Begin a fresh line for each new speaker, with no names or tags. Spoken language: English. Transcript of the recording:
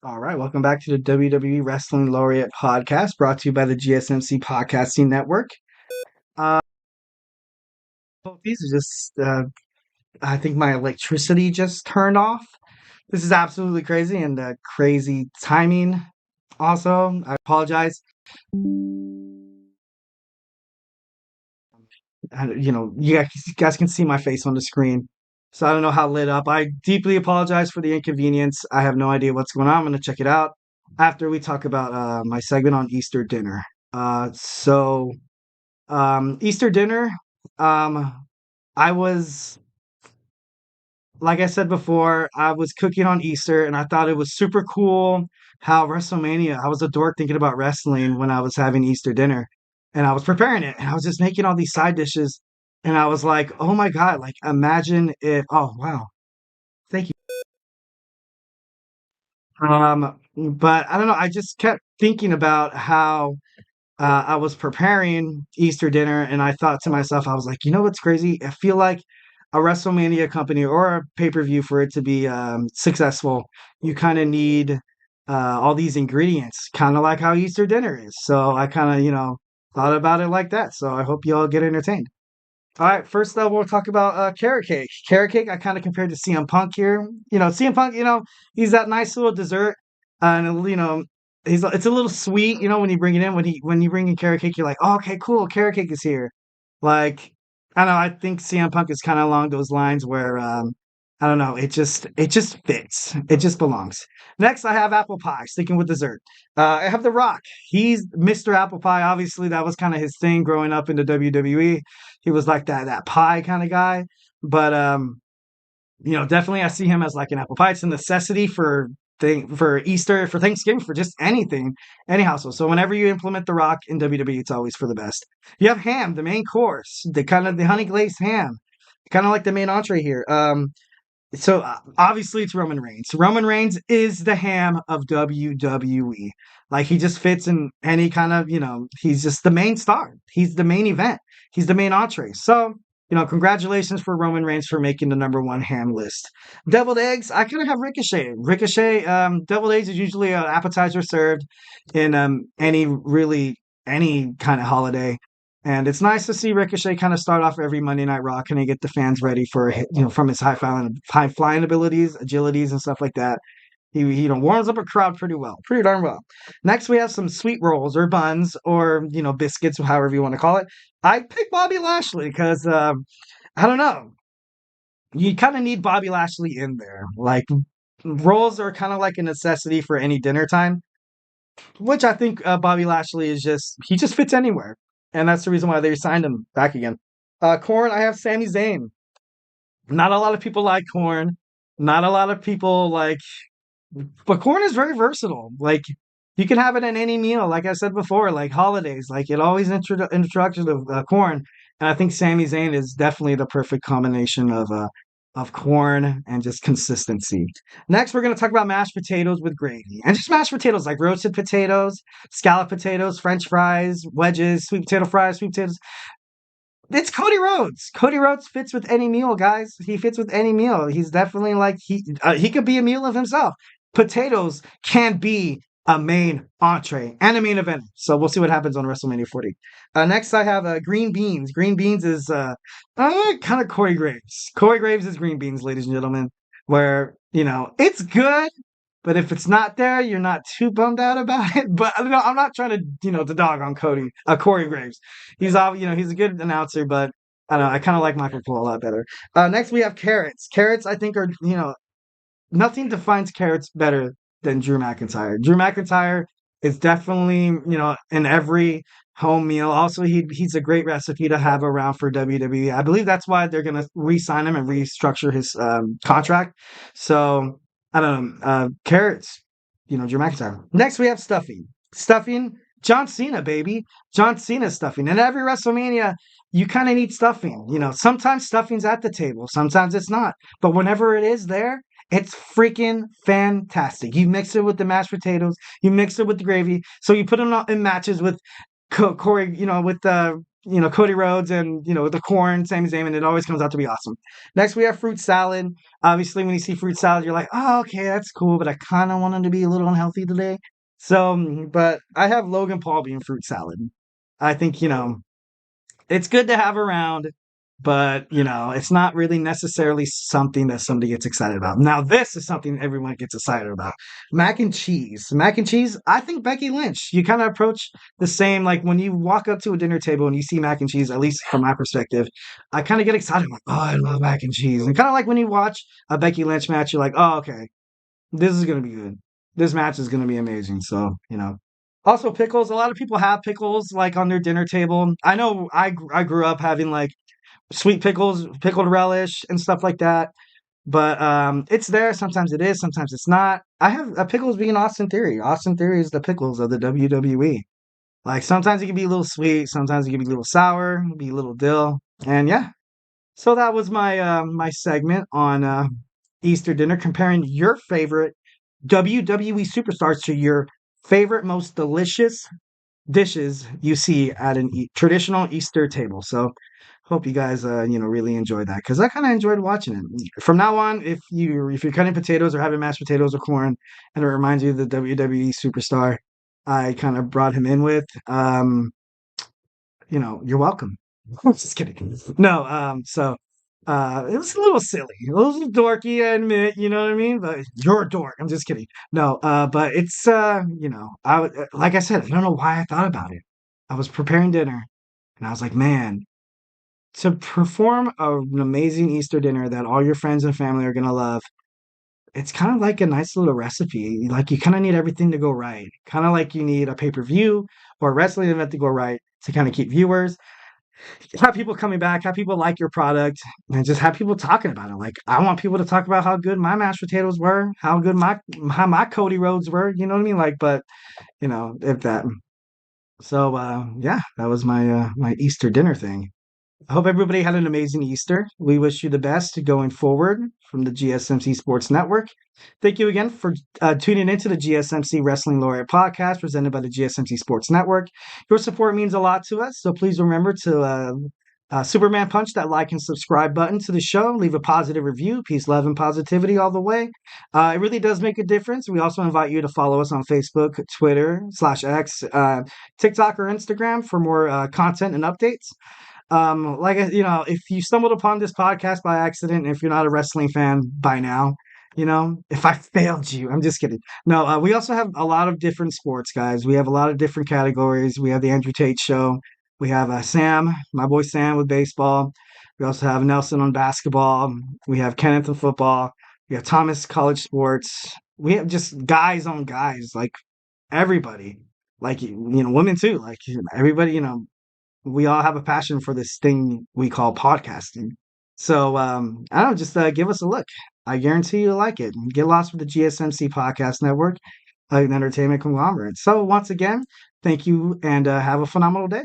All right, welcome back to the WWE Wrestling Laureate Podcast, brought to you by the GSMC Podcasting Network. Uh, these are just, I think my electricity just turned off. This is absolutely crazy and crazy timing. Also, I apologize. You guys can see my face on the screen, so I don't know how lit up. I deeply apologize for the inconvenience. I have no idea what's going on. I'm going to check it out after we talk about my segment on Easter dinner. Easter dinner, um, I was, like I said before, I was cooking on Easter and I thought it was super cool how I was a dork thinking about wrestling when I was having Easter dinner and I was preparing it and I was just making all these side dishes and I was like, oh my God, like imagine if, oh wow, thank you. But I don't know, I just kept thinking about how I was preparing Easter dinner, and I thought to myself, I was like, you know what's crazy? I feel like a WrestleMania company or a pay-per-view for it to be successful, you kind of need all these ingredients, kind of like how Easter dinner is. So I kind of, thought about it like that. So I hope you all get entertained. All right, first up, we'll talk about carrot cake. Carrot cake, I kind of compared to CM Punk here. CM Punk, he's that nice little dessert, and it's a little sweet. When you bring it in, when you bring in carrot cake, you're like, oh, okay, cool, carrot cake is here. Like, I don't know, I think CM Punk is kind of along those lines where I don't know, it just fits, it just belongs. Next, I have apple pie. Sticking with dessert, I have The Rock. He's Mr. Apple Pie. Obviously, that was kind of his thing growing up in the WWE. He was like that pie kind of guy. But definitely I see him as like an apple pie. It's a necessity for Easter, for Thanksgiving, for just anything, any household. So whenever you implement The Rock in WWE, it's always for the best. You have ham, the main course, the honey glazed ham, kind of like the main entree here. Obviously it's Roman Reigns. Roman Reigns is the ham of WWE. Like he just fits in any kind of, he's just the main star. He's the main event. He's the main entree. So, congratulations for Roman Reigns for making the number one ham list. Deviled eggs, I kind of have Ricochet. Deviled eggs is usually an appetizer served in any kind of holiday. And it's nice to see Ricochet kind of start off every Monday Night Raw, kind of get the fans ready for, from his high flying abilities, agilities, and stuff like that. He warms up a crowd pretty darn well. Next, we have some sweet rolls or buns or biscuits, however you want to call it. I picked Bobby Lashley because I don't know, you kind of need Bobby Lashley in there. Like rolls are kind of like a necessity for any dinner time, which I think Bobby Lashley he just fits anywhere. And that's the reason why they signed him back again. Corn, I have Sami Zayn. Not a lot of people like corn. Not a lot of people but corn is very versatile. Like you can have it in any meal. Like I said before, like holidays, like it always introduction of corn. And I think Sami Zayn is definitely the perfect combination of corn and just consistency. Next, we're going to talk about mashed potatoes with gravy. And just mashed potatoes, like roasted potatoes, scalloped potatoes, French fries, wedges, sweet potato fries, sweet potatoes. It's Cody Rhodes. Cody Rhodes fits with any meal, guys. He fits with any meal. He's definitely like he could be a meal of himself. Potatoes can be a main entree and a main event. So we'll see what happens on WrestleMania 40. Next, I have green beans. Green beans is kind of Corey Graves. Corey Graves is green beans, ladies and gentlemen. Where it's good, but if it's not there, you're not too bummed out about it. But I'm not trying to, the dog on Corey Graves. He's a good announcer, but I don't know. I kind of like Michael Cole a lot better. Next, we have carrots. Carrots, I think, are, nothing defines carrots better than Drew McIntyre. Drew McIntyre is definitely, in every home meal. Also, he's a great recipe to have around for WWE. I believe that's why they're going to re-sign him and restructure his contract. So, I don't know. Carrots, Drew McIntyre. Next, we have stuffing. Stuffing, John Cena, baby. John Cena stuffing. And every WrestleMania, you kind of need stuffing. Sometimes stuffing's at the table, sometimes it's not. But whenever it is there, it's freaking fantastic. You mix it with the mashed potatoes, you mix it with the gravy. So you put them in matches with Corey, with Cody Rhodes and the corn, Sami Zayn, and it always comes out to be awesome. Next, we have fruit salad. Obviously, when you see fruit salad, you're like, oh, okay, that's cool, but I kind of want him to be a little unhealthy today. So, but I have Logan Paul being fruit salad. I think it's good to have around, but it's not really necessarily something that somebody gets excited about. Now, this is something everyone gets excited about. Mac and cheese. Mac and cheese, I think Becky Lynch. You kind of approach the same, like when you walk up to a dinner table and you see mac and cheese, at least from my perspective, I kind of get excited. Like, oh, I love mac and cheese. And kind of like when you watch a Becky Lynch match, you're like, oh, okay, this is going to be good. This match is going to be amazing. So, Also, pickles. A lot of people have pickles like on their dinner table. I know I grew up having like sweet pickles, pickled relish, and stuff like that. But it's there. Sometimes it is. Sometimes it's not. I have pickles being Austin Theory. Austin Theory is the pickles of the WWE. Like sometimes it can be a little sweet. Sometimes it can be a little sour. Be a little dill. And yeah. So that was my segment on Easter dinner, comparing your favorite WWE superstars to your favorite most delicious dishes you see at an traditional Easter table. So hope you guys really enjoyed that, because I kind of enjoyed watching it. From now on, if you're cutting potatoes or having mashed potatoes or corn and it reminds you of the WWE superstar I kind of brought him in with, you're welcome. I'm just kidding. No, it was a little silly, a little dorky, I admit, you know what I mean? But you're a dork. I'm just kidding. No, but it's like I said, I don't know why I thought about it. I was preparing dinner and I was like, man, to perform an amazing Easter dinner that all your friends and family are gonna love, it's kind of like a nice little recipe. Like you kind of need everything to go right. Kind of like you need a pay-per-view or a wrestling event to go right to kind of keep viewers, have people coming back, have people like your product, and just have people talking about it. Like I want people to talk about how good my mashed potatoes were, how good my Cody Rhodes were. You know what I mean? Like, but if that. So yeah, that was my Easter dinner thing. I hope everybody had an amazing Easter. We wish you the best going forward from the GSMC Sports Network. Thank you again for tuning into the GSMC Wrestling Laureate Podcast presented by the GSMC Sports Network. Your support means a lot to us, so please remember to Superman punch that like and subscribe button to the show. Leave a positive review. Peace, love, and positivity all the way. It really does make a difference. We also invite you to follow us on Facebook, Twitter /X, TikTok, or Instagram for more content and updates. If you stumbled upon this podcast by accident, if you're not a wrestling fan by now, if I failed you, I'm just kidding. No, we also have a lot of different sports, guys. We have a lot of different categories. We have the Andrew Tate Show. We have Sam, my boy Sam with baseball. We also have Nelson on basketball. We have Kenneth on football. We have Thomas college sports. We have just guys on guys, like everybody, like women too, like everybody, we all have a passion for this thing we call podcasting. So I don't know, just give us a look. I guarantee you'll like it. Get lost with the GSMC Podcast Network, an entertainment conglomerate. So once again, thank you and have a phenomenal day.